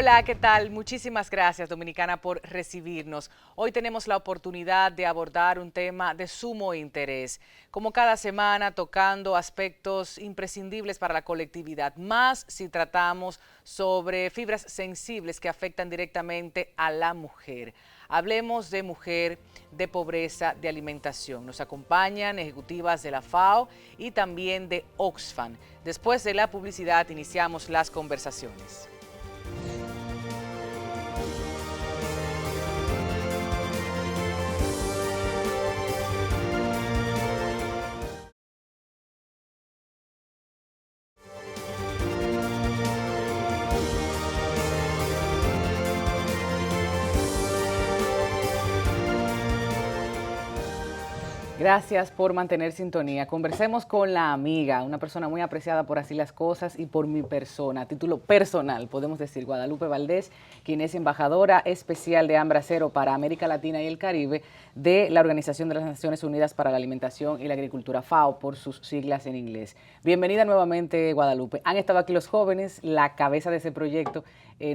Hola, ¿qué tal? Muchísimas gracias, Dominicana, por recibirnos. Hoy tenemos la oportunidad de abordar un tema de sumo interés, como cada semana tocando aspectos imprescindibles para la colectividad, más si tratamos sobre fibras sensibles que afectan directamente a la mujer. Hablemos de mujer, de pobreza, de alimentación. Nos acompañan ejecutivas de la FAO y también de Oxfam. Después de la publicidad iniciamos las conversaciones. Gracias por mantener sintonía. Conversemos con la amiga, una persona muy apreciada por Así las Cosas y por mi persona, a título personal, podemos decir, Guadalupe Valdés, quien es embajadora especial de Hambre Cero para América Latina y el Caribe de la Organización de las Naciones Unidas para la Alimentación y la Agricultura, FAO, por sus siglas en inglés. Bienvenida nuevamente, Guadalupe. Han estado aquí los jóvenes, la cabeza de ese proyecto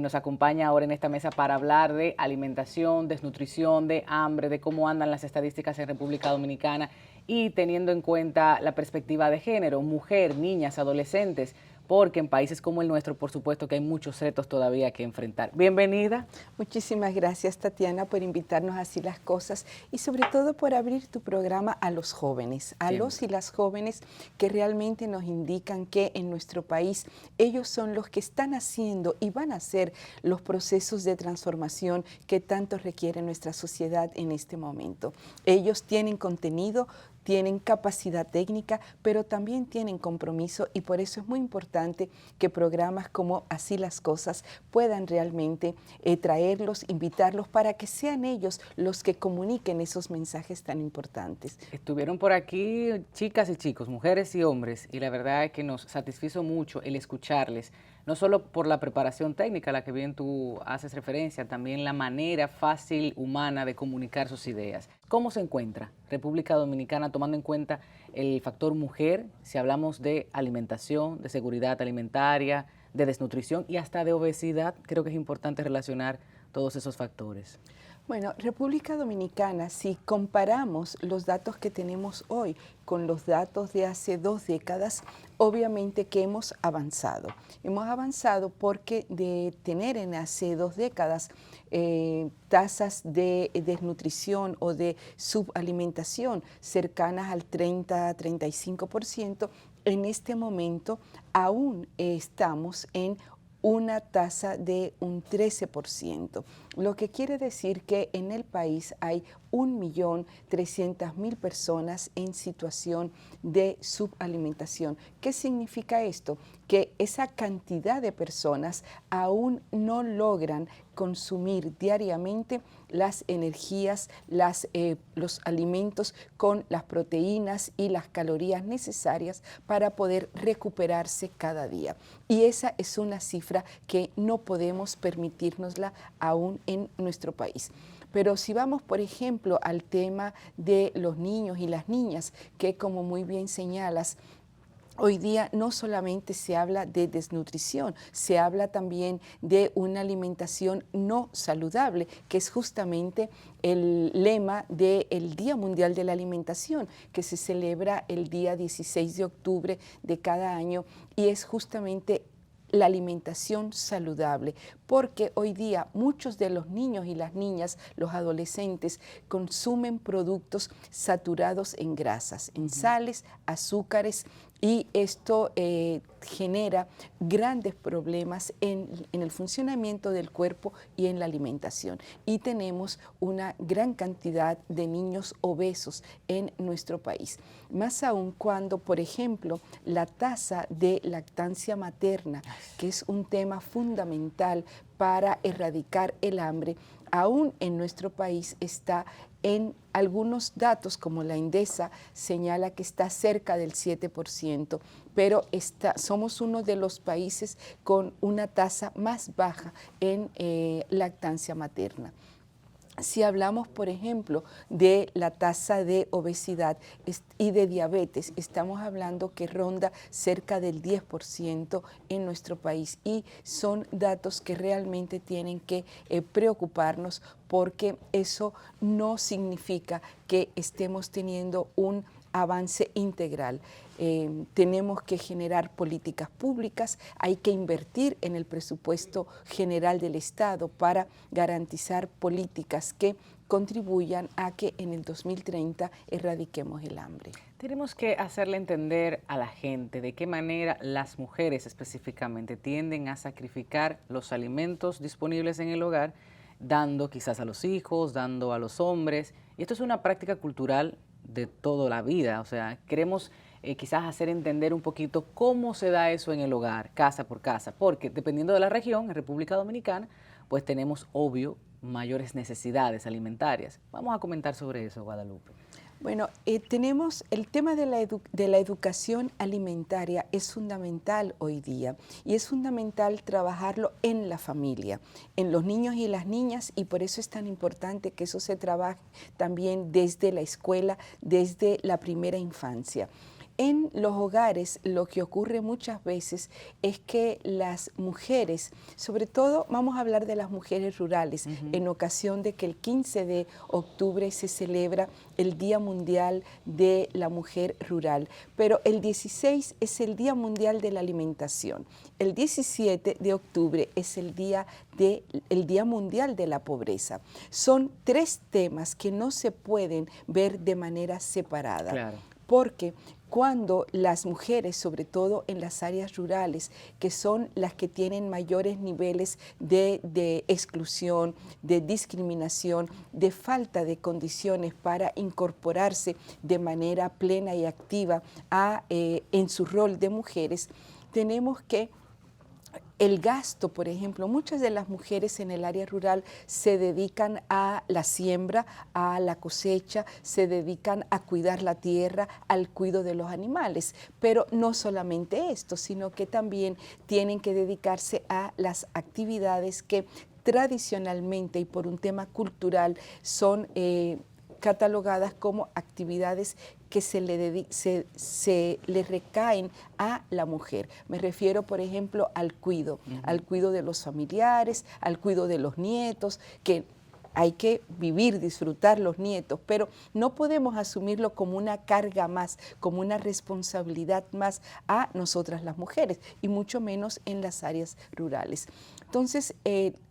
nos acompaña ahora en esta mesa para hablar de alimentación, desnutrición, de hambre, de cómo andan las estadísticas en República Dominicana y teniendo en cuenta la perspectiva de género, mujer, niñas, adolescentes, porque en países como el nuestro, por supuesto que hay muchos retos todavía que enfrentar. Bienvenida. Muchísimas gracias, Tatiana, por invitarnos a Así las Cosas y sobre todo por abrir tu programa a los jóvenes, a los y las jóvenes que realmente nos indican que en nuestro país ellos son los que están haciendo y van a hacer los procesos de transformación que tanto requiere nuestra sociedad en este momento. Ellos tienen contenido, tienen capacidad técnica, pero también tienen compromiso y por eso es muy importante que programas como Así las Cosas puedan realmente traerlos, invitarlos para que sean ellos los que comuniquen esos mensajes tan importantes. Estuvieron por aquí chicas y chicos, mujeres y hombres, y la verdad es que nos satisfizo mucho el escucharles, no solo por la preparación técnica a la que bien tú haces referencia, también la manera fácil, humana de comunicar sus ideas. ¿Cómo se encuentra República Dominicana tomando en cuenta el factor mujer, si hablamos de alimentación, de seguridad alimentaria, de desnutrición y hasta de obesidad? Creo que es importante relacionar todos esos factores. Bueno, República Dominicana, si comparamos los datos que tenemos hoy con los datos de hace 2 décadas, obviamente que hemos avanzado. Hemos avanzado porque de tener en hace 2 décadas tasas de desnutrición o de subalimentación cercanas al 30-35%, en este momento aún estamos en una tasa de un 13%, lo que quiere decir que en el país hay 1.300.000 personas en situación de subalimentación. ¿Qué significa esto? Que esa cantidad de personas aún no logran consumir diariamente las energías, los alimentos con las proteínas y las calorías necesarias para poder recuperarse cada día. Y esa es una cifra que no podemos permitirnosla aún en nuestro país. Pero si vamos, por ejemplo, al tema de los niños y las niñas, que como muy bien señalas, hoy día no solamente se habla de desnutrición, se habla también de una alimentación no saludable, que es justamente el lema del Día Mundial de la Alimentación, que se celebra el día 16 de octubre de cada año, y es justamente la alimentación saludable, porque hoy día muchos de los niños y las niñas, los adolescentes, consumen productos saturados en grasas, en sales, azúcares, y esto genera grandes problemas en el funcionamiento del cuerpo y en la alimentación. Y tenemos una gran cantidad de niños obesos en nuestro país. Más aún cuando, por ejemplo, la tasa de lactancia materna, que es un tema fundamental para erradicar el hambre, aún en nuestro país está en algunos datos, como la INDESA señala que está cerca del 7%, pero somos uno de los países con una tasa más baja en lactancia materna. Si hablamos, por ejemplo, de la tasa de obesidad y de diabetes, estamos hablando que ronda cerca del 10% en nuestro país y son datos que realmente tienen que preocuparnos, porque eso no significa que estemos teniendo un avance integral. Tenemos que generar políticas públicas, hay que invertir en el presupuesto general del Estado para garantizar políticas que contribuyan a que en el 2030 erradiquemos el hambre. Tenemos que hacerle entender a la gente de qué manera las mujeres específicamente tienden a sacrificar los alimentos disponibles en el hogar, dando quizás a los hijos, dando a los hombres. Y esto es una práctica cultural de toda la vida. O sea, queremos quizás hacer entender un poquito cómo se da eso en el hogar, casa por casa, porque dependiendo de la región, en República Dominicana, pues tenemos, obvio, mayores necesidades alimentarias. Vamos a comentar sobre eso, Guadalupe. Bueno, tenemos el tema de la educación alimentaria es fundamental hoy día y es fundamental trabajarlo en la familia, en los niños y las niñas, y por eso es tan importante que eso se trabaje también desde la escuela, desde la primera infancia. En los hogares lo que ocurre muchas veces es que las mujeres, sobre todo vamos a hablar de las mujeres rurales, en ocasión de que el 15 de octubre se celebra el Día Mundial de la Mujer Rural, pero el 16 es el Día Mundial de la Alimentación, el 17 de octubre es el Día Mundial de la Pobreza. Son tres temas que no se pueden ver de manera separada. Claro. Porque cuando las mujeres, sobre todo en las áreas rurales, que son las que tienen mayores niveles de exclusión, de discriminación, de falta de condiciones para incorporarse de manera plena y activa en su rol de mujeres, tenemos que el gasto, por ejemplo, muchas de las mujeres en el área rural se dedican a la siembra, a la cosecha, se dedican a cuidar la tierra, al cuidado de los animales, pero no solamente esto, sino que también tienen que dedicarse a las actividades que tradicionalmente y por un tema cultural son catalogadas como actividades que se le recaen a la mujer. Me refiero, por ejemplo, al cuidado de los familiares, al cuidado de los nietos, que hay que vivir, disfrutar los nietos, pero no podemos asumirlo como una carga más, como una responsabilidad más a nosotras las mujeres, y mucho menos en las áreas rurales. Entonces,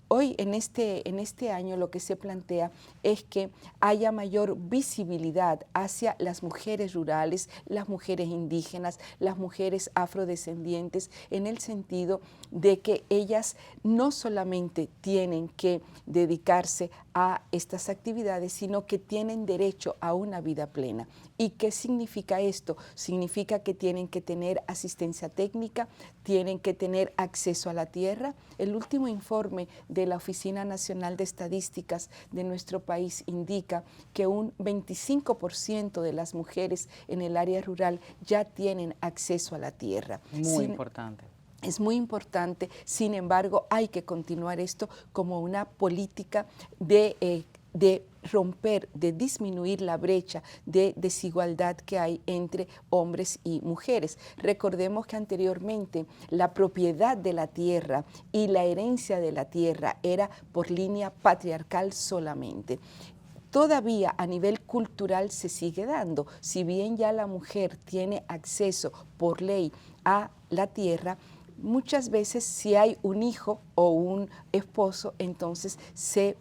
hoy en este año lo que se plantea es que haya mayor visibilidad hacia las mujeres rurales, las mujeres indígenas, las mujeres afrodescendientes, en el sentido de que ellas no solamente tienen que dedicarse a estas actividades, sino que tienen derecho a una vida plena. ¿Y qué significa esto? Significa que tienen que tener asistencia técnica, tienen que tener acceso a la tierra. El último informe de la Oficina Nacional de Estadísticas de nuestro país indica que un 25% de las mujeres en el área rural ya tienen acceso a la tierra. Muy importante. Es muy importante, sin embargo, hay que continuar esto como una política de romper, de disminuir la brecha de desigualdad que hay entre hombres y mujeres. Recordemos que anteriormente la propiedad de la tierra y la herencia de la tierra era por línea patriarcal solamente. Todavía a nivel cultural se sigue dando, si bien ya la mujer tiene acceso por ley a la tierra, muchas veces si hay un hijo o un esposo, entonces se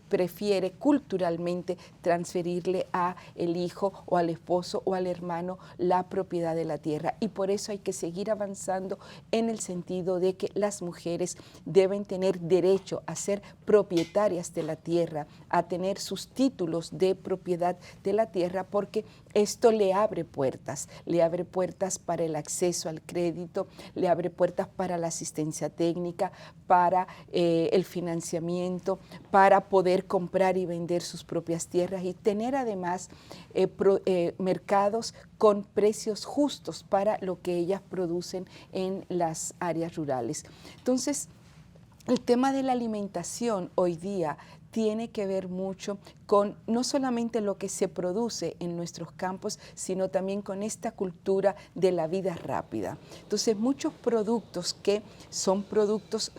prefiere culturalmente transferirle a el hijo o al esposo o al hermano la propiedad de la tierra, y por eso hay que seguir avanzando en el sentido de que las mujeres deben tener derecho a ser propietarias de la tierra, a tener sus títulos de propiedad de la tierra, porque esto le abre puertas para el acceso al crédito, le abre puertas para la asistencia técnica, para el financiamiento, para poder comprar y vender sus propias tierras y tener además mercados con precios justos para lo que ellas producen en las áreas rurales. Entonces, el tema de la alimentación hoy día tiene que ver mucho con no solamente lo que se produce en nuestros campos, sino también con esta cultura de la vida rápida. Entonces, muchos productos que son productos,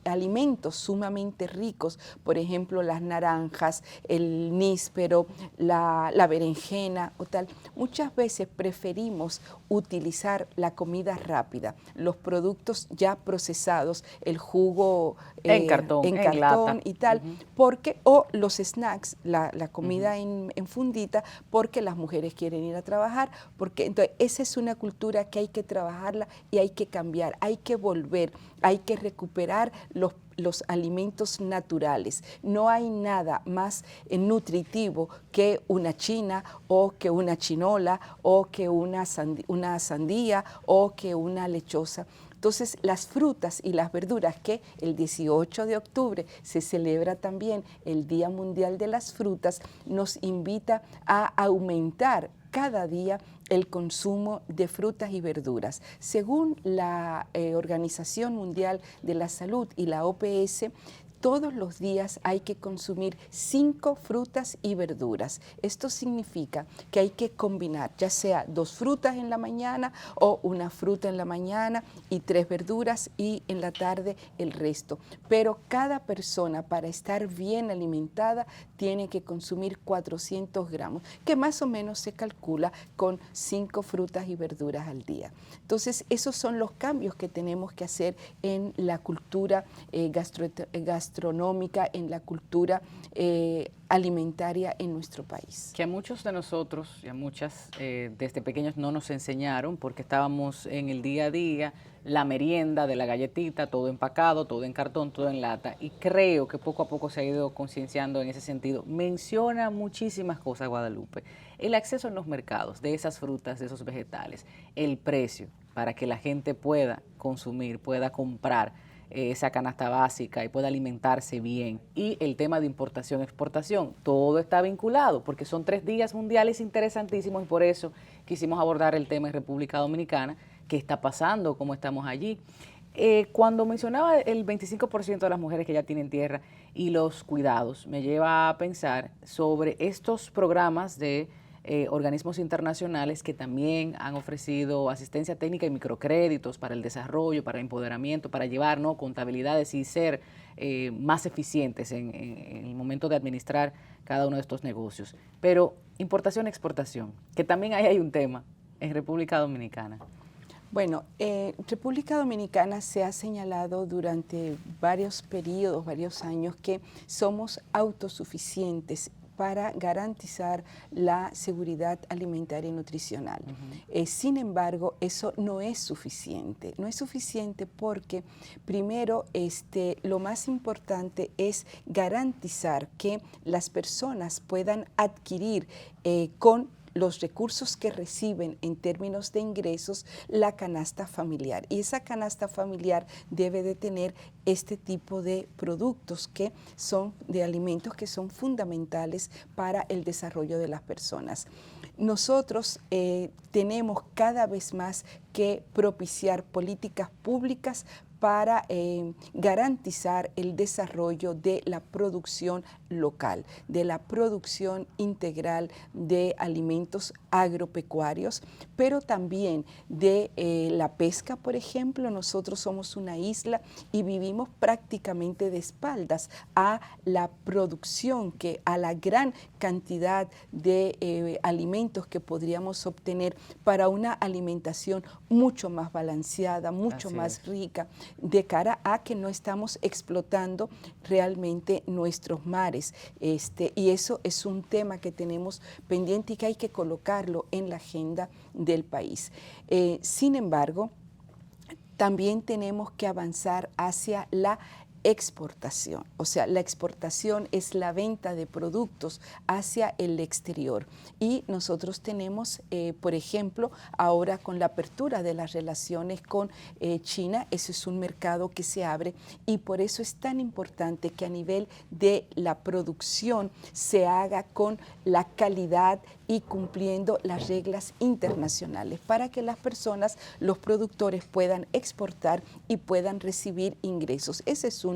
alimentos sumamente ricos, por ejemplo, las naranjas, el níspero, la berenjena o tal, muchas veces preferimos utilizar la comida rápida, los productos ya procesados, el jugo en cartón, en lata y tal, porque, o los snacks, la comida en fundita, porque las mujeres quieren ir a trabajar, porque entonces esa es una cultura que hay que trabajarla y hay que cambiar, hay que volver, hay que recuperar los alimentos naturales. No hay nada más nutritivo que una china o que una chinola o que una sandía o que una lechosa. Entonces, las frutas y las verduras, que el 18 de octubre se celebra también el Día Mundial de las Frutas, nos invita a aumentar cada día el consumo de frutas y verduras. Según la Organización Mundial de la Salud y la OPS, todos los días hay que consumir 5 frutas y verduras. Esto significa que hay que combinar, ya sea 2 frutas en la mañana o una fruta en la mañana y 3 verduras y en la tarde el resto. Pero cada persona, para estar bien alimentada, tiene que consumir 400 gramos, que más o menos se calcula con 5 frutas y verduras al día. Entonces, esos son los cambios que tenemos que hacer en la cultura gastronómica, en la cultura alimentaria en nuestro país. Que a muchos de nosotros y a muchas desde pequeños no nos enseñaron, porque estábamos en el día a día, la merienda de la galletita, todo empacado, todo en cartón, todo en lata, y creo que poco a poco se ha ido concienciando en ese sentido. Menciona muchísimas cosas, Guadalupe: el acceso en los mercados de esas frutas, de esos vegetales, el precio para que la gente pueda consumir, pueda comprar esa canasta básica y pueda alimentarse bien, y el tema de importación, exportación, todo está vinculado, porque son 3 días mundiales interesantísimos, y por eso quisimos abordar el tema en República Dominicana, qué está pasando, cómo estamos allí. Cuando mencionaba el 25% de las mujeres que ya tienen tierra y los cuidados, me lleva a pensar sobre estos programas de organismos internacionales que también han ofrecido asistencia técnica y microcréditos para el desarrollo, para el empoderamiento, para llevar, ¿no?, contabilidades y ser más eficientes en el momento de administrar cada uno de estos negocios. Pero importación, exportación, que también ahí hay un tema en República Dominicana. Bueno, República Dominicana se ha señalado durante varios periodos, varios años, que somos autosuficientes para garantizar la seguridad alimentaria y nutricional. Sin embargo, eso no es suficiente. No es suficiente porque, primero, lo más importante es garantizar que las personas puedan adquirir con los recursos que reciben en términos de ingresos la canasta familiar. Y esa canasta familiar debe de tener este tipo de productos, que son de alimentos que son fundamentales para el desarrollo de las personas. Nosotros tenemos cada vez más que propiciar políticas públicas para garantizar el desarrollo de la producción local, de la producción integral de alimentos agropecuarios, pero también de la pesca, por ejemplo. Nosotros somos una isla y vivimos prácticamente de espaldas a la producción, a la gran cantidad de alimentos que podríamos obtener para una alimentación mucho más balanceada, mucho más rica, de cara a que no estamos explotando realmente nuestros mares. Y eso es un tema que tenemos pendiente y que hay que colocarlo en la agenda del país. Sin embargo, también tenemos que avanzar hacia la exportación. O sea, la exportación es la venta de productos hacia el exterior. Y nosotros tenemos, por ejemplo, ahora con la apertura de las relaciones con China, ese es un mercado que se abre, y por eso es tan importante que a nivel de la producción se haga con la calidad y cumpliendo las reglas internacionales, para que las personas, los productores, puedan exportar y puedan recibir ingresos. Ese es un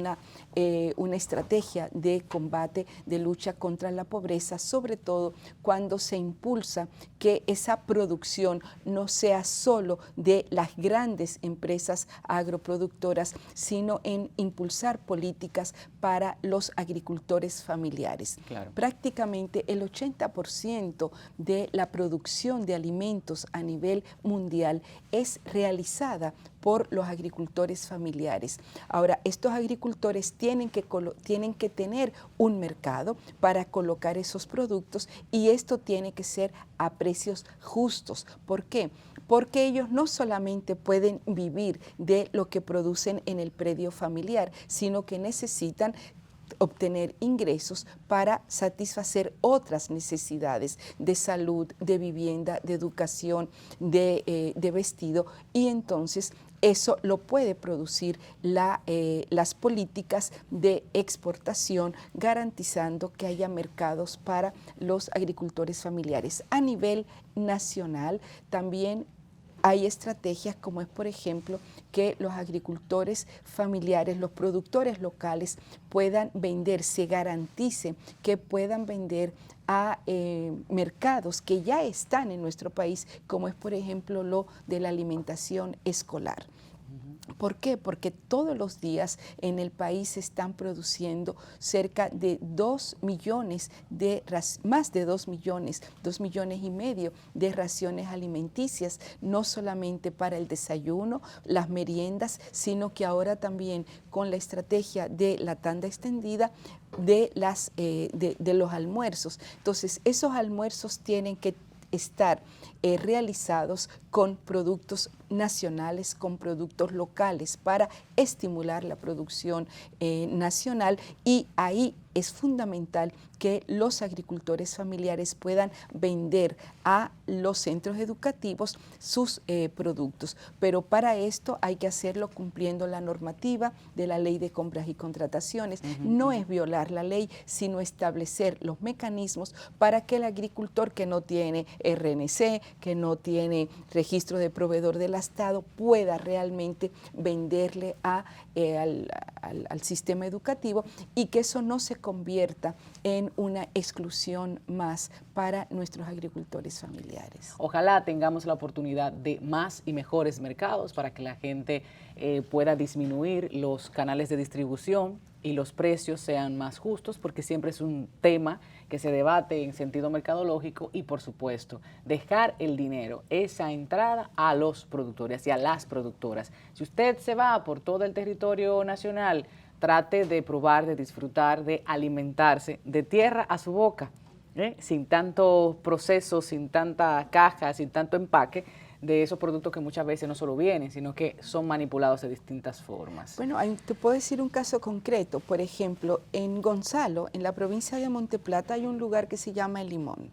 una estrategia de combate, de lucha contra la pobreza, sobre todo cuando se impulsa que esa producción no sea solo de las grandes empresas agroproductoras, sino en impulsar políticas para los agricultores familiares. Claro. Prácticamente el 80% de la producción de alimentos a nivel mundial es realizada por los agricultores familiares. Ahora, estos agricultores tienen que tener un mercado para colocar esos productos, y esto tiene que ser a precios justos. ¿Por qué? Porque ellos no solamente pueden vivir de lo que producen en el predio familiar, sino que necesitan obtener ingresos para satisfacer otras necesidades de salud, de vivienda, de educación, de vestido, y entonces eso lo puede producir las políticas de exportación, garantizando que haya mercados para los agricultores familiares. A nivel nacional también hay estrategias como es, por ejemplo, que los agricultores familiares, los productores locales puedan vender, se garantice que puedan vender a mercados que ya están en nuestro país, como es, por ejemplo, lo de la alimentación escolar. ¿Por qué? Porque todos los días en el país se están produciendo cerca de 2 millones más de 2 millones, 2 millones y medio de raciones alimenticias, no solamente para el desayuno, las meriendas, sino que ahora también con la estrategia de la tanda extendida de los almuerzos. Entonces, esos almuerzos tienen que estar realizados con productos nacionales, con productos locales, para estimular la producción nacional, y ahí es fundamental que los agricultores familiares puedan vender a los centros educativos sus productos. Pero para esto hay que hacerlo cumpliendo la normativa de la Ley de Compras y Contrataciones. No es violar la ley, sino establecer los mecanismos para que el agricultor que no tiene RNC, que no tiene registro de proveedor del Estado, pueda realmente venderle al sistema educativo, y que eso no se convierta en una exclusión más para nuestros agricultores familiares. Ojalá tengamos la oportunidad de más y mejores mercados para que la gente pueda disminuir los canales de distribución y los precios sean más justos, porque siempre es un tema que se debate en sentido mercadológico, y por supuesto dejar el dinero, esa entrada, a los productores y a las productoras. Si usted se va por todo el territorio nacional, trate de probar, de disfrutar, de alimentarse de tierra a su boca, sin tanto proceso, sin tanta caja, sin tanto empaque de esos productos que muchas veces no solo vienen, sino que son manipulados de distintas formas. Bueno, te puedo decir un caso concreto. Por ejemplo, en Gonzalo, en la provincia de Monteplata, hay un lugar que se llama El Limón.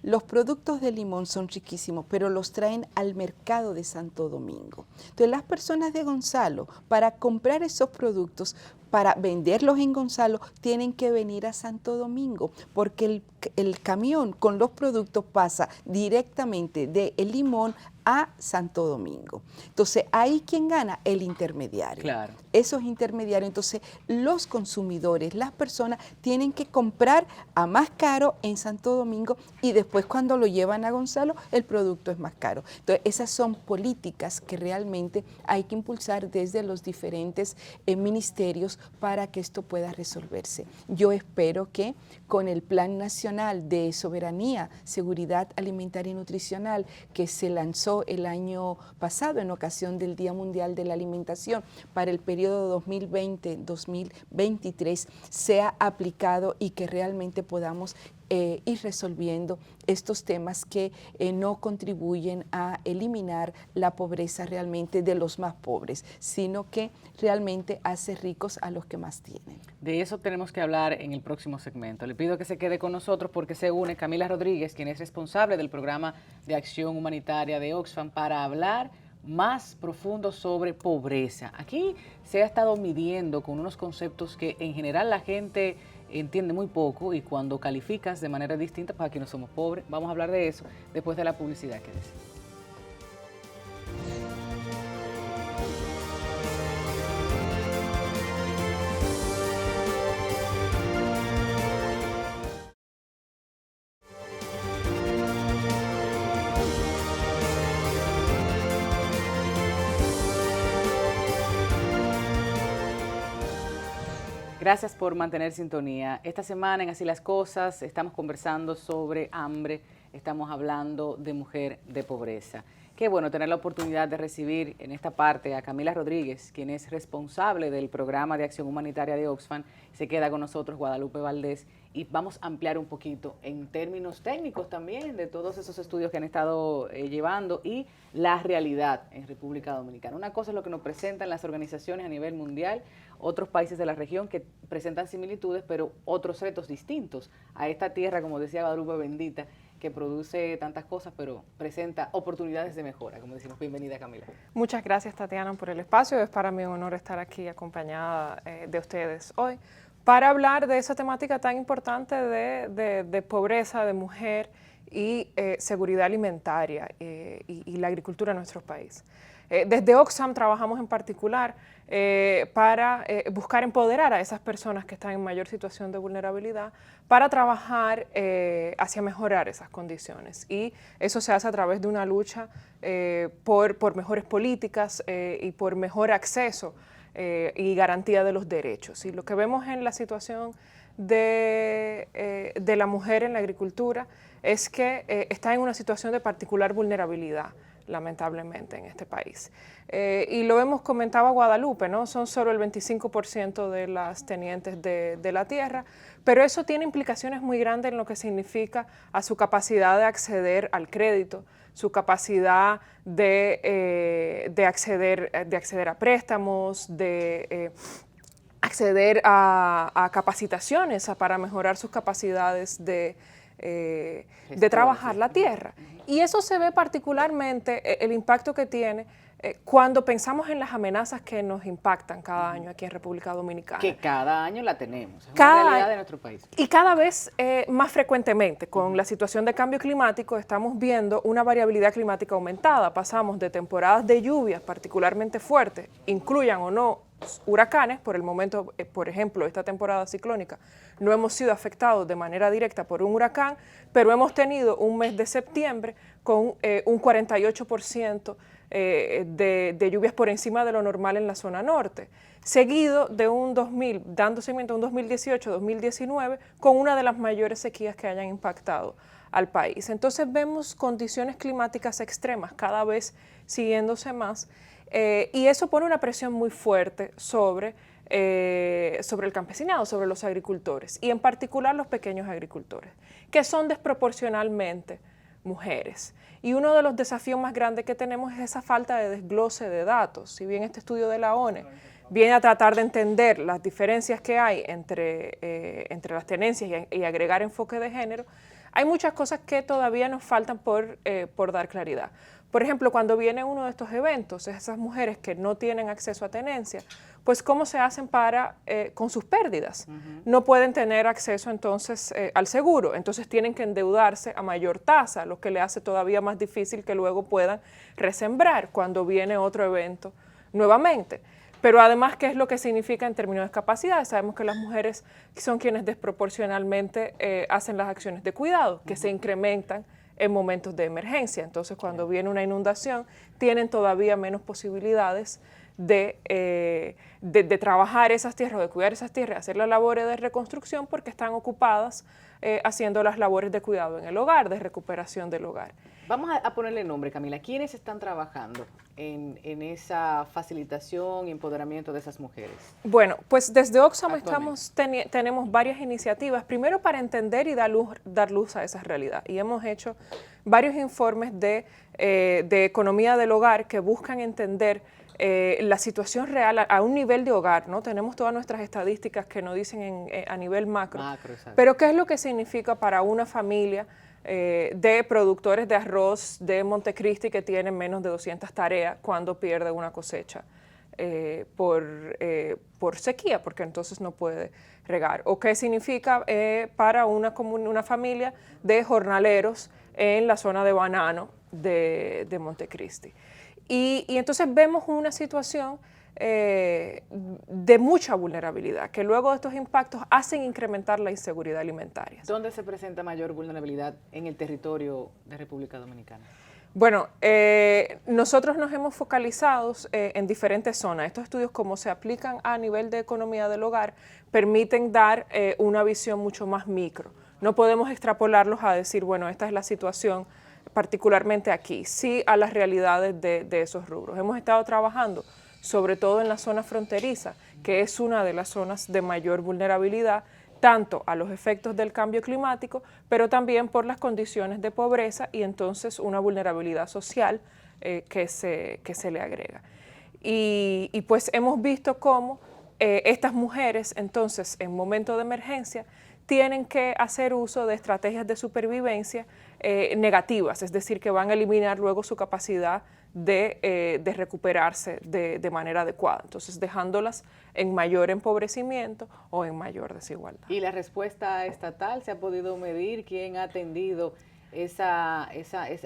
Los productos de limón son riquísimos, pero los traen al mercado de Santo Domingo. Entonces, las personas de Gonzalo, para comprar esos productos, para venderlos en Gonzalo, tienen que venir a Santo Domingo, porque el camión con los productos pasa directamente de El Limón a Santo Domingo. Entonces, ahí ¿quién gana? El intermediario. Claro. Esos intermediarios. Entonces, los consumidores, las personas, tienen que comprar a más caro en Santo Domingo, y después cuando lo llevan a Gonzalo, el producto es más caro. Entonces, esas son políticas que realmente hay que impulsar desde los diferentes ministerios para que esto pueda resolverse. Yo espero que con el Plan Nacional de Soberanía, Seguridad Alimentaria y Nutricional, que se lanzó el año pasado en ocasión del Día Mundial de la Alimentación para el periodo 2020-2023, sea aplicado, y que realmente podamos ir resolviendo estos temas que no contribuyen a eliminar la pobreza realmente de los más pobres, sino que realmente hace ricos a los que más tienen. De eso tenemos que hablar en el próximo segmento. Le pido que se quede con nosotros, porque se une Camila Rodríguez, quien es responsable del programa de acción humanitaria de Oxfam, para hablar más profundo sobre pobreza. Aquí se ha estado midiendo con unos conceptos que en general la gente entiende muy poco, y cuando calificas de manera distinta, pues aquí no somos pobres. Vamos a hablar de eso después de la publicidad que decimos. Gracias por mantener sintonía. Esta semana en Así las Cosas estamos conversando sobre hambre, estamos hablando de mujer de pobreza. Qué bueno tener la oportunidad de recibir en esta parte a Camila Rodríguez, quien es responsable del programa de acción humanitaria de Oxfam. Se queda con nosotros Guadalupe Valdés y vamos a ampliar un poquito en términos técnicos también de todos esos estudios que han estado llevando y la realidad en República Dominicana. Una cosa es lo que nos presentan las organizaciones a nivel mundial, otros países de la región que presentan similitudes, pero otros retos distintos a esta tierra, como decía Guadalupe bendita, que produce tantas cosas, pero presenta oportunidades de mejora, como decimos. Bienvenida, Camila. Muchas gracias, Tatiana, por el espacio. Es para mí un honor estar aquí acompañada de ustedes hoy para hablar de esa temática tan importante de pobreza, de mujer y seguridad alimentaria y la agricultura en nuestro país. Desde Oxfam trabajamos en particular para buscar empoderar a esas personas que están en mayor situación de vulnerabilidad para trabajar hacia mejorar esas condiciones. Y eso se hace a través de una lucha por mejores políticas y por mejor acceso y garantía de los derechos. Y lo que vemos en la situación de la mujer en la agricultura es que está en una situación de particular vulnerabilidad, lamentablemente, en este país. Y lo hemos comentado a Guadalupe, ¿no? Son solo el 25% de las tenientes de la tierra, pero eso tiene implicaciones muy grandes en lo que significa a su capacidad de acceder al crédito, su capacidad de acceder a préstamos, de acceder a capacitaciones para mejorar sus capacidades de trabajar la tierra. Y eso se ve particularmente, el impacto que tiene cuando pensamos en las amenazas que nos impactan cada año aquí en República Dominicana. Que cada año la tenemos, es una realidad de nuestro país. Y cada vez más frecuentemente, con la situación de cambio climático, estamos viendo una variabilidad climática aumentada. Pasamos de temporadas de lluvias particularmente fuertes, incluyan o no huracanes. Por el momento, por ejemplo, esta temporada ciclónica, no hemos sido afectados de manera directa por un huracán, pero hemos tenido un mes de septiembre con un 48% de lluvias por encima de lo normal en la zona norte, seguido de dando seguimiento a un 2018-2019 con una de las mayores sequías que hayan impactado al país. Entonces vemos condiciones climáticas extremas cada vez siguiéndose más y eso pone una presión muy fuerte sobre el campesinado, sobre los agricultores y en particular los pequeños agricultores, que son desproporcionalmente mujeres. Y uno de los desafíos más grandes que tenemos es esa falta de desglose de datos. Si bien este estudio de la ONU viene a tratar de entender las diferencias que hay entre las tenencias y agregar enfoque de género, hay muchas cosas que todavía nos faltan por dar claridad. Por ejemplo, cuando viene uno de estos eventos, esas mujeres que no tienen acceso a tenencia, pues ¿cómo se hacen con sus pérdidas? No pueden tener acceso entonces al seguro, entonces tienen que endeudarse a mayor tasa, lo que le hace todavía más difícil que luego puedan resembrar cuando viene otro evento nuevamente. Pero además, ¿qué es lo que significa en términos de capacidad? Sabemos que las mujeres son quienes desproporcionalmente hacen las acciones de cuidado, que se incrementan en momentos de emergencia. Entonces, cuando viene una inundación, tienen todavía menos posibilidades de trabajar esas tierras, de cuidar esas tierras, hacer las labores de reconstrucción porque están ocupadas haciendo las labores de cuidado en el hogar, de recuperación del hogar. Vamos a ponerle nombre, Camila. ¿Quiénes están trabajando en esa facilitación y empoderamiento de esas mujeres? Bueno, pues desde Oxfam tenemos varias iniciativas, primero para entender y dar luz a esa realidad. Y hemos hecho varios informes de economía del hogar que buscan entender la situación real a un nivel de hogar, ¿no? Tenemos todas nuestras estadísticas que nos dicen a nivel macro, pero ¿qué es lo que significa para una familia de productores de arroz de Montecristi que tienen menos de 200 tareas cuando pierde una cosecha por sequía, porque entonces no puede regar? ¿O qué significa para una familia de jornaleros en la zona de Banano de Montecristi? Y entonces vemos una situación de mucha vulnerabilidad, que luego de estos impactos hacen incrementar la inseguridad alimentaria. ¿Dónde se presenta mayor vulnerabilidad en el territorio de República Dominicana? Bueno, nosotros nos hemos focalizado en diferentes zonas. Estos estudios, como se aplican a nivel de economía del hogar, permiten dar una visión mucho más micro. No podemos extrapolarlos a decir, bueno, esta es la situación particularmente aquí, sí a las realidades de esos rubros. Hemos estado trabajando sobre todo en la zona fronteriza, que es una de las zonas de mayor vulnerabilidad, tanto a los efectos del cambio climático, pero también por las condiciones de pobreza y entonces una vulnerabilidad social que se le agrega. Y pues hemos visto cómo estas mujeres entonces en momento de emergencia tienen que hacer uso de estrategias de supervivencia negativas, es decir, que van a eliminar luego su capacidad de recuperarse de manera adecuada, entonces dejándolas en mayor empobrecimiento o en mayor desigualdad. ¿Y la respuesta estatal se ha podido medir? ¿Quién ha atendido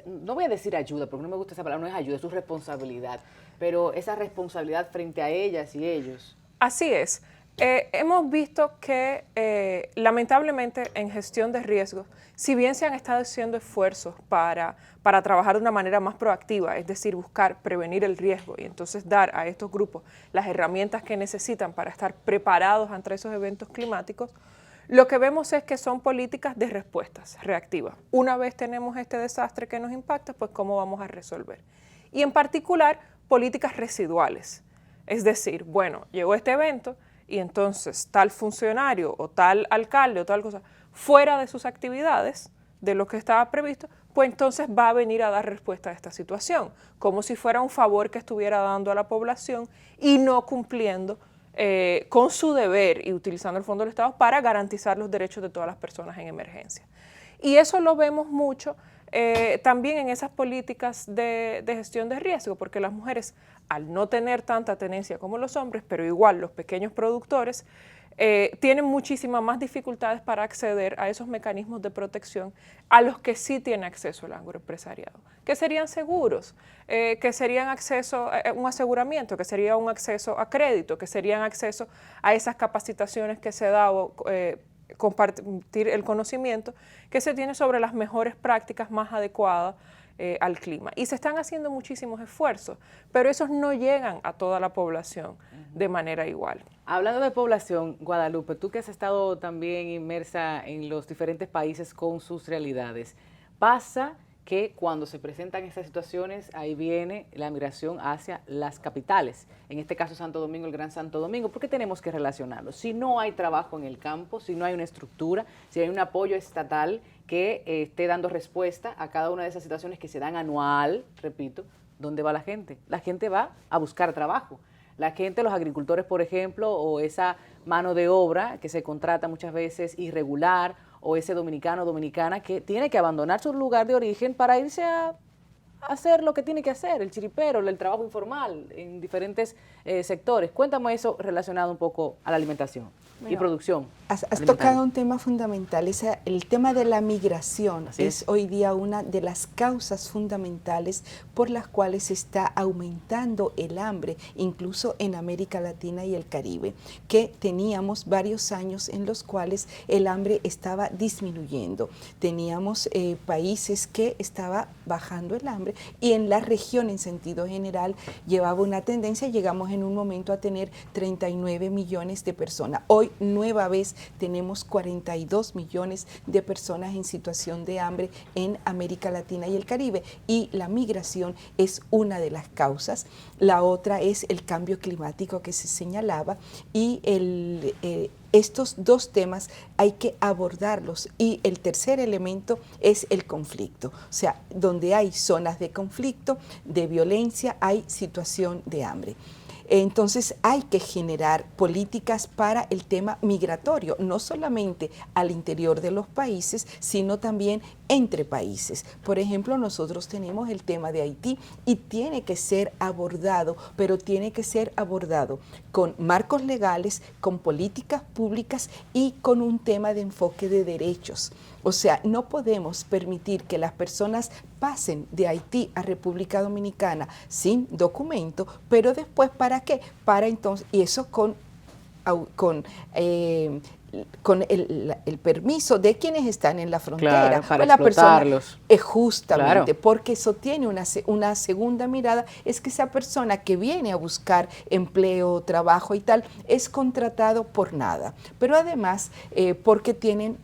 no voy a decir ayuda, porque no me gusta esa palabra, no es ayuda, es su responsabilidad, pero esa responsabilidad frente a ellas y ellos? Así es. Hemos visto que lamentablemente en gestión de riesgos, si bien se han estado haciendo esfuerzos para trabajar de una manera más proactiva, es decir, buscar prevenir el riesgo y entonces dar a estos grupos las herramientas que necesitan para estar preparados ante esos eventos climáticos, lo que vemos es que son políticas de respuestas reactivas. Una vez tenemos este desastre que nos impacta, pues ¿cómo vamos a resolver? Y en particular, políticas residuales. Es decir, bueno, llegó este evento, y entonces tal funcionario o tal alcalde o tal cosa fuera de sus actividades, de lo que estaba previsto, pues entonces va a venir a dar respuesta a esta situación, como si fuera un favor que estuviera dando a la población y no cumpliendo con su deber y utilizando el Fondo del Estado para garantizar los derechos de todas las personas en emergencia. Y eso lo vemos mucho también en esas políticas de gestión de riesgo, porque las mujeres, al no tener tanta tenencia como los hombres, pero igual los pequeños productores, tienen muchísimas más dificultades para acceder a esos mecanismos de protección a los que sí tiene acceso el agroempresariado, que serían seguros, que serían acceso a un aseguramiento, que sería un acceso a crédito, que serían acceso a esas capacitaciones que se da compartir el conocimiento que se tiene sobre las mejores prácticas más adecuadas al clima. Y se están haciendo muchísimos esfuerzos, pero esos no llegan a toda la población de manera igual. Hablando de población, Guadalupe, tú que has estado también inmersa en los diferentes países con sus realidades, pasa que cuando se presentan estas situaciones, ahí viene la migración hacia las capitales, en este caso Santo Domingo, el Gran Santo Domingo. ¿Por qué tenemos que relacionarlo? Si no hay trabajo en el campo, si no hay una estructura, si hay un apoyo estatal que esté dando respuesta a cada una de esas situaciones que se dan anual, repito, ¿dónde va la gente? La gente va a buscar trabajo. La gente, los agricultores, por ejemplo, o esa mano de obra que se contrata muchas veces irregular, o ese dominicano o dominicana que tiene que abandonar su lugar de origen para irse a hacer lo que tiene que hacer, el chiripero, el trabajo informal en diferentes sectores. Cuéntame eso relacionado un poco a la alimentación y producción. Has tocado un tema fundamental, el tema de la migración es hoy día una de las causas fundamentales por las cuales se está aumentando el hambre, incluso en América Latina y el Caribe, que teníamos varios años en los cuales el hambre estaba disminuyendo. Teníamos países que estaba bajando el hambre y en la región en sentido general llevaba una tendencia, llegamos en un momento a tener 39 millones de personas. Hoy nueva vez tenemos 42 millones de personas en situación de hambre en América Latina y el Caribe, y la migración es una de las causas. La otra es el cambio climático que se señalaba, y estos dos temas hay que abordarlos, y el tercer elemento es el conflicto, o sea, donde hay zonas de conflicto, de violencia, hay situación de hambre. Entonces hay que generar políticas para el tema migratorio, no solamente al interior de los países, sino también entre países. Por ejemplo, nosotros tenemos el tema de Haití y tiene que ser abordado, pero tiene que ser abordado con marcos legales, con políticas públicas y con un tema de enfoque de derechos. O sea, no podemos permitir que las personas pasen de Haití a República Dominicana sin documento, pero después ¿para qué? Para entonces, y eso con con el permiso de quienes están en la frontera. Claro, para pues la explotarlos. persona, es justamente, Claro. porque eso tiene una segunda mirada, es que esa persona que viene a buscar empleo, trabajo y tal, es contratado por nada. Pero además, porque tienen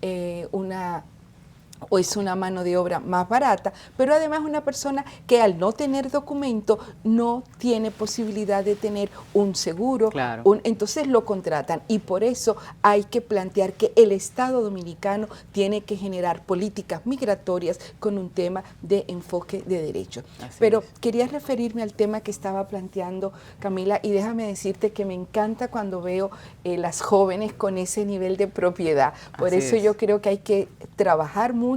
o es una mano de obra más barata, pero además una persona que al no tener documento no tiene posibilidad de tener un seguro, Claro. Entonces lo contratan, y por eso hay que plantear que el Estado dominicano tiene que generar políticas migratorias con un tema de enfoque de derecho. Así Pero es. quería referirme al tema que estaba planteando Camila, y déjame decirte que me encanta cuando veo las jóvenes con ese nivel de propiedad. Por Así eso es. yo creo que hay que trabajar mucho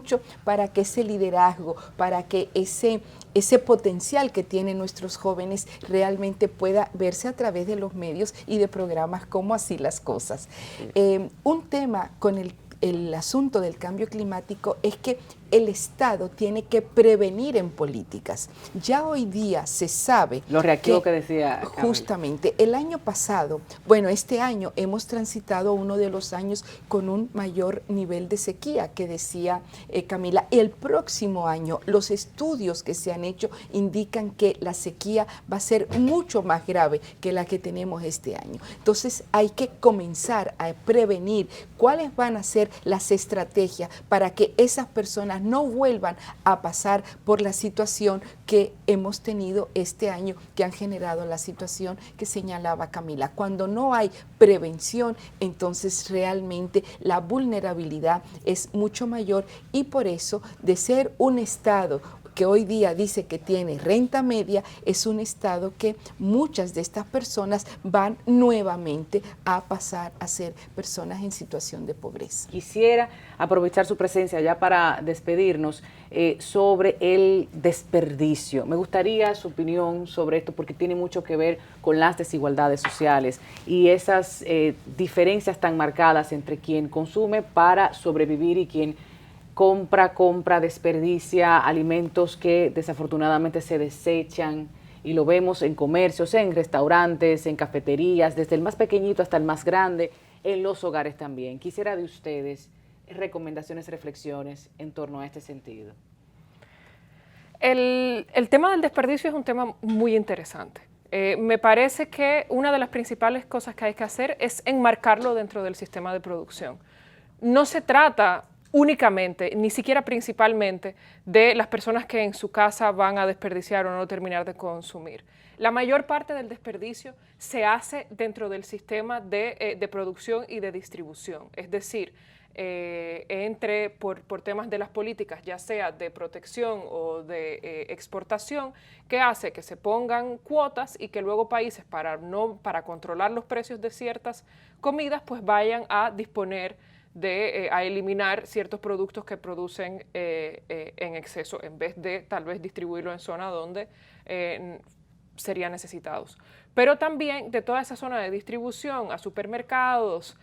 para que ese liderazgo, para que ese potencial que tienen nuestros jóvenes realmente pueda verse a través de los medios y de programas como Así las Cosas. Un tema con el asunto del cambio climático es que el Estado tiene que prevenir en políticas. Ya hoy día se sabe Lo reactivo que decía Camila. justamente el año pasado, bueno, este año hemos transitado uno de los años con un mayor nivel de sequía, que decía Camila. El próximo año, los estudios que se han hecho indican que la sequía va a ser mucho más grave que la que tenemos este año. Entonces hay que comenzar a prevenir cuáles van a ser las estrategias para que esas personas no vuelvan a pasar por la situación que hemos tenido este año, que han generado la situación que señalaba Camila. Cuando no hay prevención, entonces realmente la vulnerabilidad es mucho mayor, y por eso, de ser un Estado que hoy día dice que tiene renta media, es un Estado que muchas de estas personas van nuevamente a pasar a ser personas en situación de pobreza. Quisiera aprovechar su presencia ya para despedirnos sobre el desperdicio. Me gustaría su opinión sobre esto, porque tiene mucho que ver con las desigualdades sociales y esas diferencias tan marcadas entre quien consume para sobrevivir y quien compra, desperdicia alimentos que desafortunadamente se desechan, y lo vemos en comercios, en restaurantes, en cafeterías, desde el más pequeñito hasta el más grande, en los hogares también. Quisiera de ustedes recomendaciones, reflexiones en torno a este sentido. El tema del desperdicio es un tema muy interesante. Me parece que una de las principales cosas que hay que hacer es enmarcarlo dentro del sistema de producción. No se trata únicamente, ni siquiera principalmente, de las personas que en su casa van a desperdiciar o no terminar de consumir. La mayor parte del desperdicio se hace dentro del sistema de producción y de distribución, es decir, por temas de las políticas, ya sea de protección o de exportación, que hace que se pongan cuotas y que luego países, para controlar los precios de ciertas comidas, pues vayan a disponer a eliminar ciertos productos que producen en exceso, en vez de tal vez distribuirlo en zonas donde serían necesitados. Pero también de toda esa zona de distribución, a supermercados,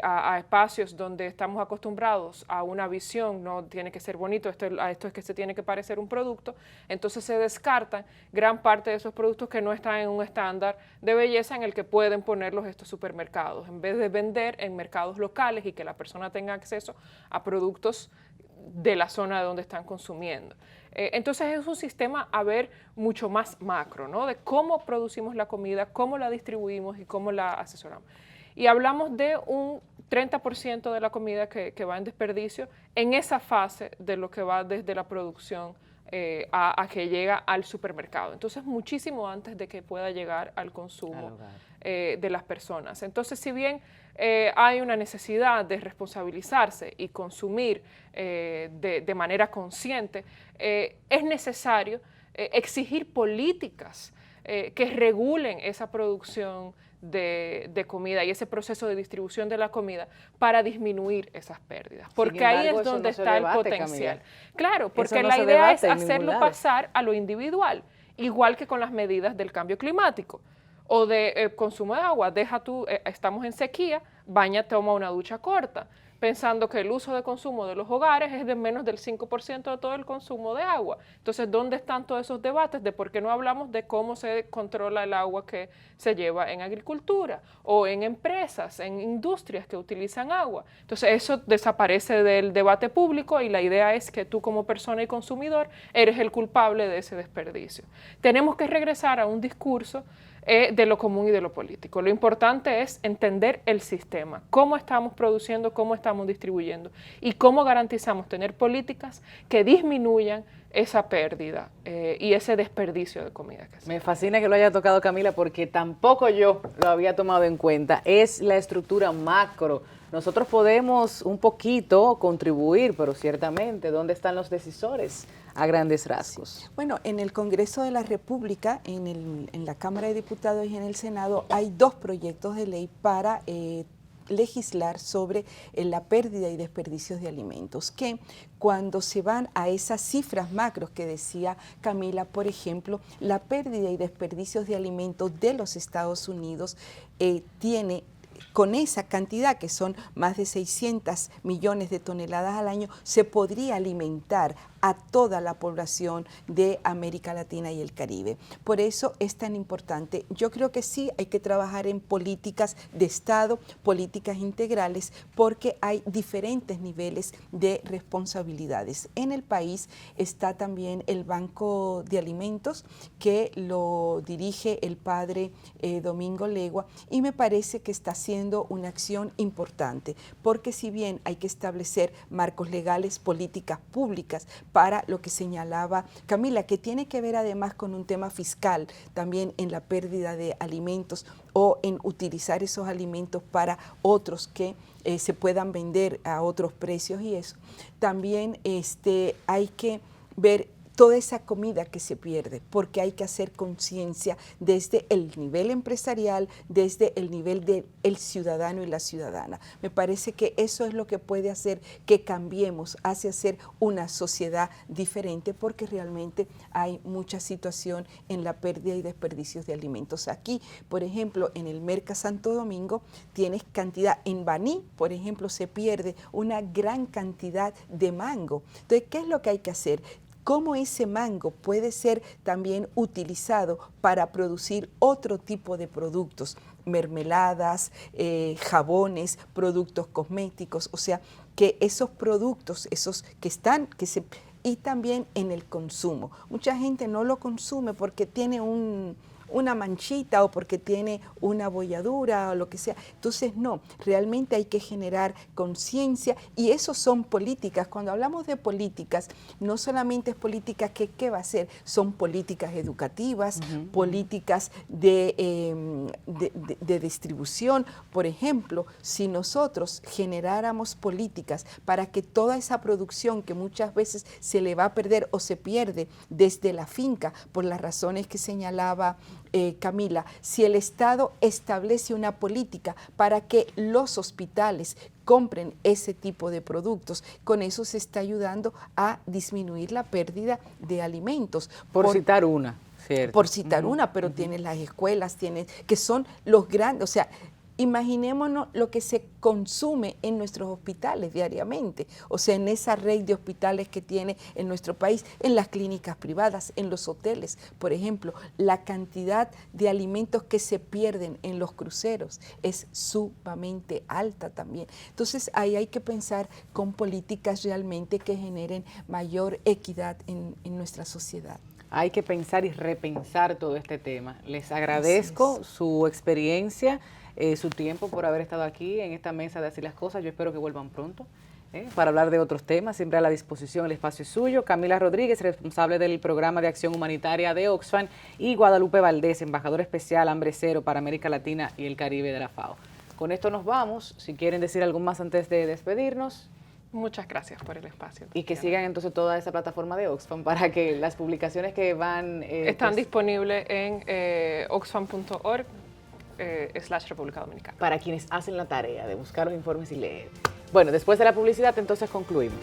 a espacios donde estamos acostumbrados a una visión, no tiene que ser bonito, a esto es que se tiene que parecer un producto, entonces se descartan gran parte de esos productos que no están en un estándar de belleza en el que pueden ponerlos estos supermercados, en vez de vender en mercados locales y que la persona tenga acceso a productos de la zona de donde están consumiendo. Entonces es un sistema, a ver, mucho más macro, ¿no? De cómo producimos la comida, cómo la distribuimos y cómo la asesoramos. Y hablamos de un 30% de la comida que va en desperdicio en esa fase de lo que va desde la producción a que llega al supermercado. Entonces, muchísimo antes de que pueda llegar al consumo de las personas. Entonces, si bien hay una necesidad de responsabilizarse y consumir de manera consciente, es necesario exigir políticas que regulen esa producción de comida y ese proceso de distribución de la comida para disminuir esas pérdidas, porque ahí es donde está el potencial. Claro, porque la idea es hacerlo pasar a lo individual, igual que con las medidas del cambio climático o de consumo de agua. Estamos en sequía, toma una ducha corta. pensando que el uso de consumo de los hogares es de menos del 5% de todo el consumo de agua. Entonces, ¿dónde están todos esos debates de por qué no hablamos de cómo se controla el agua que se lleva en agricultura o en empresas, en industrias que utilizan agua? Entonces, eso desaparece del debate público y la idea es que tú como persona y consumidor eres el culpable de ese desperdicio. Tenemos que regresar a un discurso de lo común y de lo político. Lo importante es entender el sistema, cómo estamos produciendo, cómo estamos distribuyendo y cómo garantizamos tener políticas que disminuyan esa pérdida y ese desperdicio de comida. Me fascina que lo haya tocado, Camila, porque tampoco yo lo había tomado en cuenta. Es la estructura macro. Nosotros podemos un poquito contribuir, pero ciertamente, ¿dónde están los decisores a grandes rasgos? Sí. Bueno, en el Congreso de la República, en la Cámara de Diputados y en el Senado, hay 2 proyectos de ley para legislar sobre la pérdida y desperdicios de alimentos, que cuando se van a esas cifras macros que decía Camila, por ejemplo, la pérdida y desperdicios de alimentos de los Estados Unidos tiene, con esa cantidad, que son más de 600 millones de toneladas al año, se podría alimentar a toda la población de América Latina y el Caribe. Por eso es tan importante. Yo creo que sí hay que trabajar en políticas de Estado, políticas integrales, porque hay diferentes niveles de responsabilidades. En el país está también el Banco de Alimentos, que lo dirige el padre Domingo Legua, y me parece que está haciendo una acción importante, porque si bien hay que establecer marcos legales, políticas públicas, para lo que señalaba Camila, que tiene que ver además con un tema fiscal, también en la pérdida de alimentos o en utilizar esos alimentos para otros que se puedan vender a otros precios y eso. También hay que ver toda esa comida que se pierde, porque hay que hacer conciencia desde el nivel empresarial, desde el nivel del ciudadano y la ciudadana. Me parece que eso es lo que puede hacer que cambiemos hacia ser una sociedad diferente, porque realmente hay mucha situación en la pérdida y desperdicios de alimentos. Aquí, por ejemplo, en el Merca Santo Domingo, tienes cantidad, en Baní, por ejemplo, se pierde una gran cantidad de mango. Entonces, ¿qué es lo que hay que hacer? Cómo ese mango puede ser también utilizado para producir otro tipo de productos, mermeladas, jabones, productos cosméticos, o sea, que esos productos, esos que están, y también en el consumo. Mucha gente no lo consume porque tiene una manchita o porque tiene una bolladura o lo que sea. Entonces, no, realmente hay que generar conciencia y eso son políticas. Cuando hablamos de políticas, no solamente es políticas que ¿qué va a ser? Son políticas educativas, políticas de distribución. Por ejemplo, si nosotros generáramos políticas para que toda esa producción que muchas veces se le va a perder o se pierde desde la finca, por las razones que señalaba Camila, si el Estado establece una política para que los hospitales compren ese tipo de productos, con eso se está ayudando a disminuir la pérdida de alimentos. Por citar una, ¿cierto? Por citar una, pero tienes las escuelas, que son los grandes, o sea, imaginémonos lo que se consume en nuestros hospitales diariamente, o sea, en esa red de hospitales que tiene en nuestro país, en las clínicas privadas, en los hoteles, por ejemplo, la cantidad de alimentos que se pierden en los cruceros es sumamente alta también. Entonces, ahí hay que pensar con políticas realmente que generen mayor equidad en nuestra sociedad. Hay que pensar y repensar todo este tema. Les agradezco su experiencia, su tiempo por haber estado aquí en esta mesa de Así las Cosas. Yo espero que vuelvan pronto para hablar de otros temas. Siempre a la disposición, el espacio es suyo. Camila Rodríguez, responsable del programa de acción humanitaria de Oxfam, y Guadalupe Valdés, embajadora especial Hambre Cero para América Latina y el Caribe de la FAO. Con esto nos vamos. Si quieren decir algo más antes de despedirnos. Muchas gracias por el espacio. Y que sigan entonces toda esa plataforma de Oxfam para que las publicaciones que van... están disponibles en oxfam.org. /República Dominicana. Para quienes hacen la tarea de buscar los informes y leer. Bueno, después de la publicidad entonces concluimos.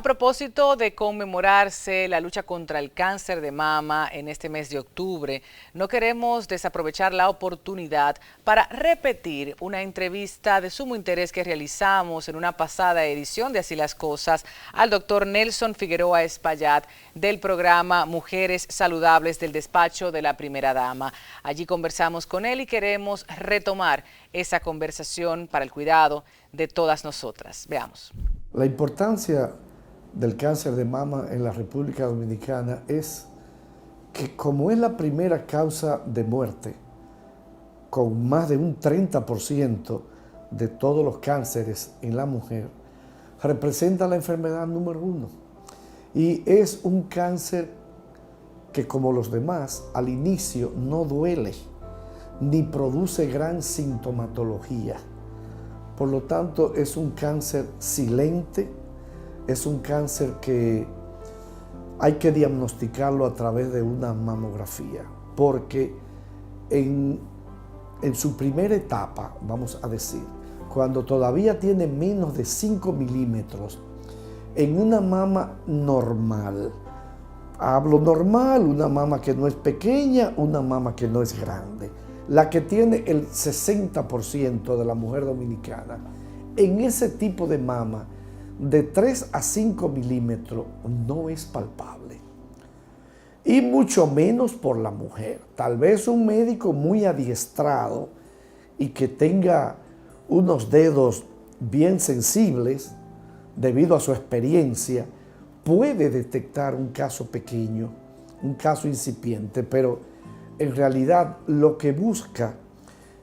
A propósito de conmemorarse la lucha contra el cáncer de mama en este mes de octubre, no queremos desaprovechar la oportunidad para repetir una entrevista de sumo interés que realizamos en una pasada edición de Así las Cosas al doctor Nelson Figueroa Espaillat del programa Mujeres Saludables del despacho de la Primera Dama. Allí conversamos con él y queremos retomar esa conversación para el cuidado de todas nosotras. Veamos. La importancia del cáncer de mama en la República Dominicana es que, como es la primera causa de muerte, con más de un 30% de todos los cánceres en la mujer, representa la enfermedad número 1. Y es un cáncer que, como los demás, al inicio no duele ni produce gran sintomatología. Por lo tanto, es un cáncer silente, es un cáncer que hay que diagnosticarlo a través de una mamografía, porque en su primera etapa, vamos a decir, cuando todavía tiene menos de 5 milímetros, en una mama normal, hablo normal, una mama que no es pequeña, una mama que no es grande, la que tiene el 60% de la mujer dominicana, en ese tipo de mama, de 3 a 5 milímetros no es palpable. Y mucho menos por la mujer. Tal vez un médico muy adiestrado y que tenga unos dedos bien sensibles, debido a su experiencia, puede detectar un caso pequeño, un caso incipiente, pero en realidad lo que busca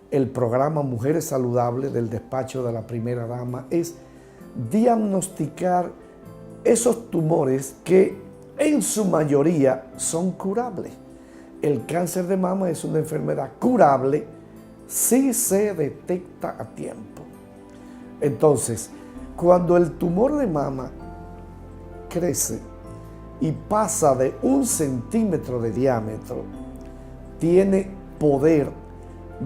el programa Mujeres Saludables del despacho de la Primera Dama es diagnosticar esos tumores que en su mayoría son curables. El cáncer de mama es una enfermedad curable si se detecta a tiempo. Entonces, cuando el tumor de mama crece y pasa de 1 centímetro de diámetro, tiene poder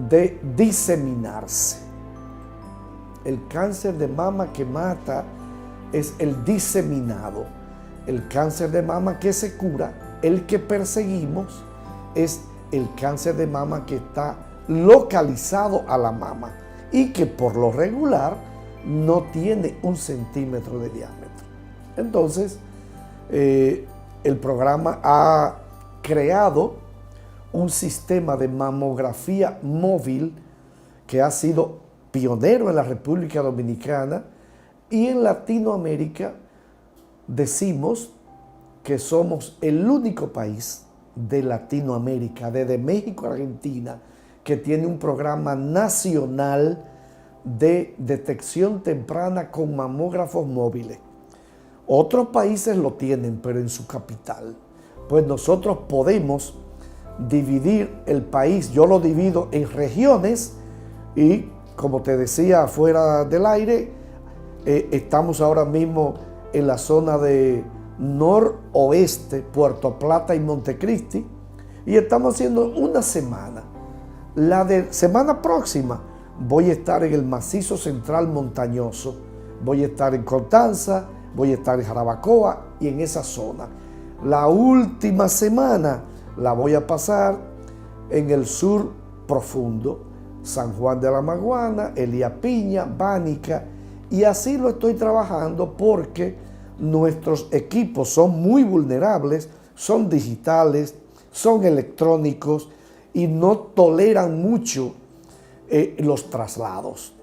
de diseminarse. El cáncer de mama que mata es el diseminado. El cáncer de mama que se cura, el que perseguimos, es el cáncer de mama que está localizado a la mama y que por lo regular no tiene 1 centímetro de diámetro. Entonces, el programa ha creado un sistema de mamografía móvil que ha sido pionero en la República Dominicana, y en Latinoamérica decimos que somos el único país de Latinoamérica, desde México a Argentina, que tiene un programa nacional de detección temprana con mamógrafos móviles. Otros países lo tienen, pero en su capital. Pues nosotros podemos dividir el país, yo lo divido en regiones y, como te decía fuera del aire, estamos ahora mismo en la zona de noroeste, Puerto Plata y Montecristi, y estamos haciendo una semana. La de semana próxima voy a estar en el macizo central montañoso, voy a estar en Constanza, voy a estar en Jarabacoa y en esa zona. La última semana la voy a pasar en el sur profundo, San Juan de la Maguana, Elías Piña, Bánica, y así lo estoy trabajando porque nuestros equipos son muy vulnerables, son digitales, son electrónicos y no toleran mucho los traslados.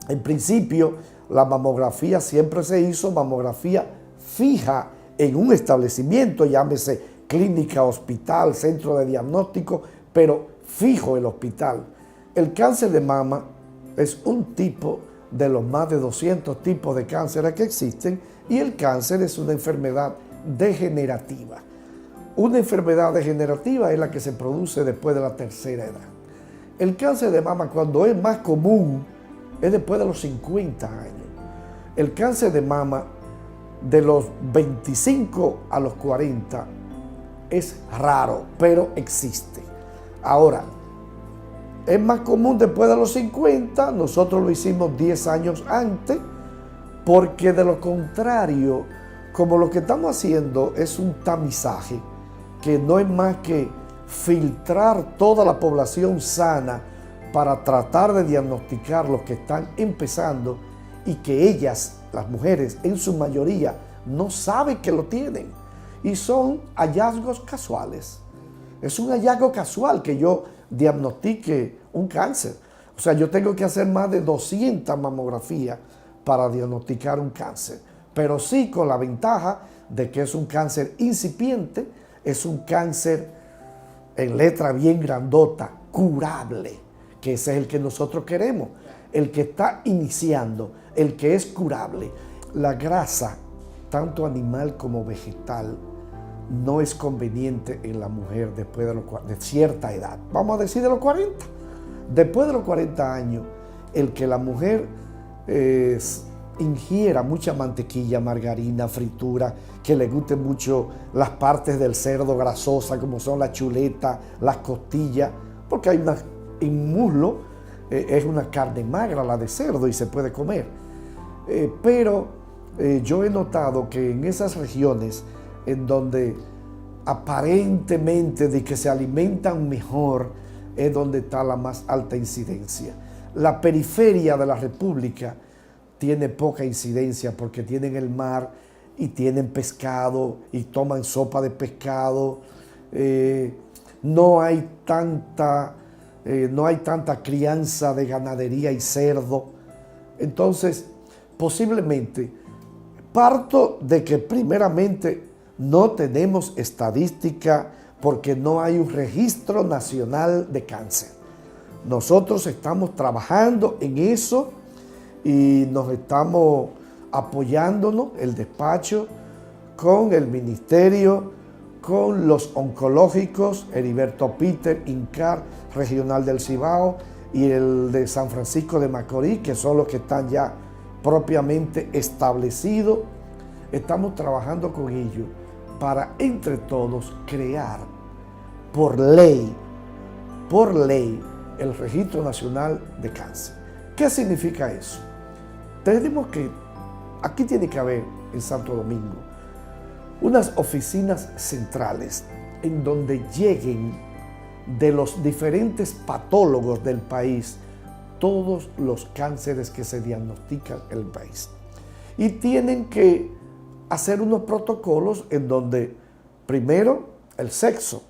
En principio, la mamografía siempre se hizo mamografía fija en un establecimiento, llámese clínica, hospital, centro de diagnóstico, pero fijo el hospital. El cáncer de mama es un tipo de los más de 200 tipos de cánceres que existen, y el cáncer es una enfermedad degenerativa. Una enfermedad degenerativa es la que se produce después de la tercera edad. El cáncer de mama, cuando es más común, es después de los 50 años. El cáncer de mama de los 25 a los 40 es raro, pero existe. Ahora, es más común después de los 50, nosotros lo hicimos 10 años antes, porque de lo contrario como lo que estamos haciendo es un tamizaje, que no es más que filtrar toda la población sana para tratar de diagnosticar los que están empezando y que ellas, las mujeres, en su mayoría, no saben que lo tienen. Y son hallazgos casuales. Es un hallazgo casual que yo diagnostique un cáncer. O sea, yo tengo que hacer más de 200 mamografías para diagnosticar un cáncer. Pero sí con la ventaja de que es un cáncer incipiente, es un cáncer en letra bien grandota, curable, que ese es el que nosotros queremos, el que está iniciando, el que es curable. La grasa, tanto animal como vegetal, no es conveniente en la mujer después de cierta edad. Vamos a decir de los 40. Después de los 40 años, el que la mujer ingiera mucha mantequilla, margarina, fritura, que le gusten mucho las partes del cerdo grasosas, como son la chuleta, las costillas, porque hay un muslo, es una carne magra la de cerdo y se puede comer. Pero yo he notado que en esas regiones en donde aparentemente de que se alimentan mejor, es donde está la más alta incidencia. La periferia de la República tiene poca incidencia porque tienen el mar y tienen pescado y toman sopa de pescado. No hay tanta crianza de ganadería y cerdo. Entonces, posiblemente, parto de que primeramente no tenemos estadística porque no hay un registro nacional de cáncer. Nosotros estamos trabajando en eso y nos estamos apoyándonos, el despacho, con el ministerio, con los oncológicos, Heriberto Peter, INCAR, Regional del Cibao, y el de San Francisco de Macorís, que son los que están ya propiamente establecidos. Estamos trabajando con ellos para entre todos crear por ley, el Registro Nacional de Cáncer. ¿Qué significa eso? Tenemos que, aquí tiene que haber en Santo Domingo, unas oficinas centrales en donde lleguen de los diferentes patólogos del país todos los cánceres que se diagnostican en el país. Y tienen que hacer unos protocolos en donde, primero, el sexo.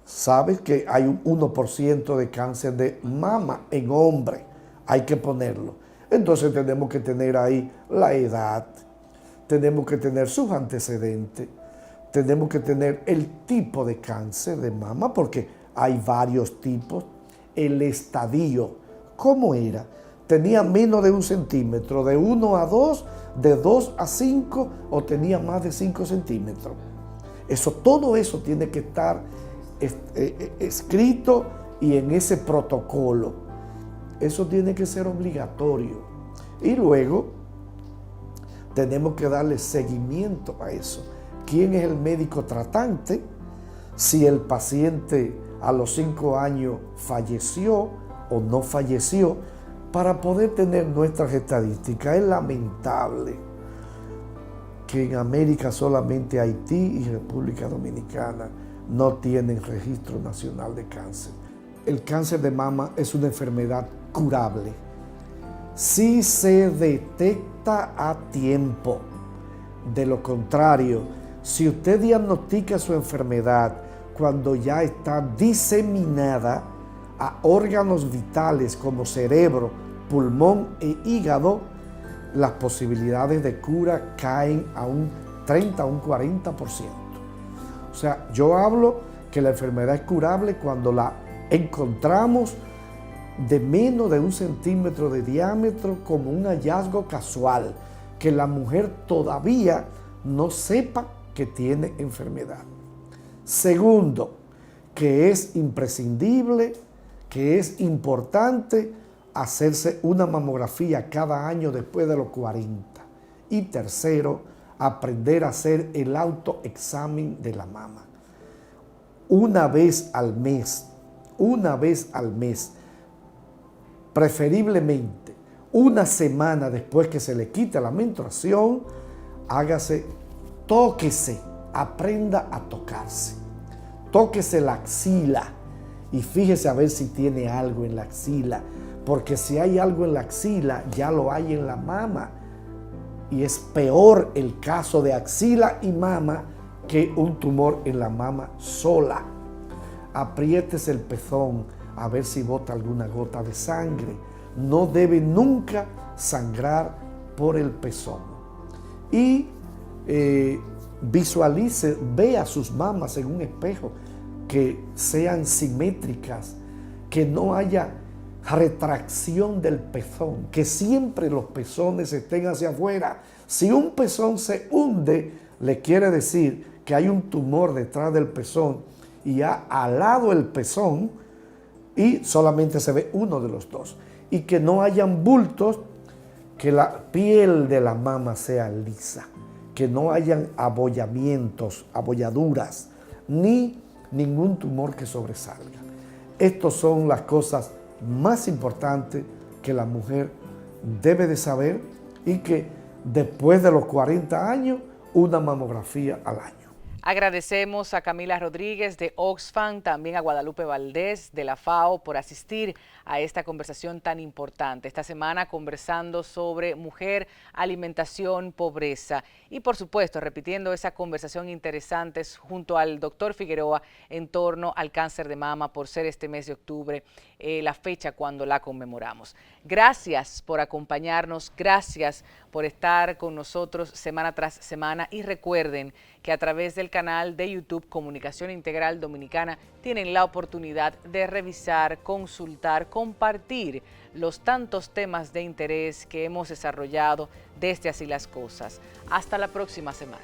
Sabes que hay un 1% de cáncer de mama en hombre, hay que ponerlo. Entonces tenemos que tener ahí la edad, tenemos que tener sus antecedentes, tenemos que tener el tipo de cáncer de mama, porque hay varios tipos, el estadio, ¿cómo era? Tenía menos de 1 centímetro, de 1 a 2, de 2 a 5 o tenía más de 5 centímetros. Todo eso tiene que estar escrito y en ese protocolo. Eso tiene que ser obligatorio. Y luego tenemos que darle seguimiento a eso. ¿Quién es el médico tratante? Si el paciente a los 5 años falleció o no falleció, para poder tener nuestras estadísticas. Es lamentable que en América solamente Haití y República Dominicana no tienen registro nacional de cáncer. El cáncer de mama es una enfermedad curable si se detecta a tiempo. De lo contrario, si usted diagnostica su enfermedad cuando ya está diseminada a órganos vitales como cerebro, pulmón e hígado, las posibilidades de cura caen a un 30 a un 40%. O sea, yo hablo que la enfermedad es curable cuando la encontramos de menos de 1 centímetro de diámetro como un hallazgo casual, que la mujer todavía no sepa que tiene enfermedad. Segundo, que es imprescindible, que es importante hacerse una mamografía cada año después de los 40. Y tercero, aprender a hacer el autoexamen de la mama. Una vez al mes, preferiblemente una semana después que se le quite la menstruación, hágase tóquese, aprenda a tocarse. Tóquese la axila y fíjese a ver si tiene algo en la axila, porque si hay algo en la axila, ya lo hay en la mama. Y es peor el caso de axila y mama que un tumor en la mama sola. Apriétese el pezón a ver si bota alguna gota de sangre. No debe nunca sangrar por el pezón. Y visualice, vea sus mamas en un espejo, que sean simétricas, que no haya retracción del pezón, que siempre los pezones estén hacia afuera. Si un pezón se hunde, le quiere decir que hay un tumor detrás del pezón y ha alado el pezón y solamente se ve uno de los dos. Y que no hayan bultos, que la piel de la mama sea lisa, que no hayan abollamientos, abolladuras, ni ningún tumor que sobresalga. Estas son las cosas más importantes que la mujer debe de saber, y que después de los 40 años, una mamografía al año. Agradecemos a Camila Rodríguez de Oxfam, también a Guadalupe Valdés de la FAO por asistir a esta conversación tan importante. Esta semana conversando sobre mujer, alimentación, pobreza y por supuesto repitiendo esa conversación interesante junto al doctor Figueroa en torno al cáncer de mama, por ser este mes de octubre la fecha cuando la conmemoramos. Gracias por acompañarnos, gracias por estar con nosotros semana tras semana, y recuerden que a través del canal de YouTube Comunicación Integral Dominicana tienen la oportunidad de revisar, consultar, compartir los tantos temas de interés que hemos desarrollado desde Así las Cosas. Hasta la próxima semana.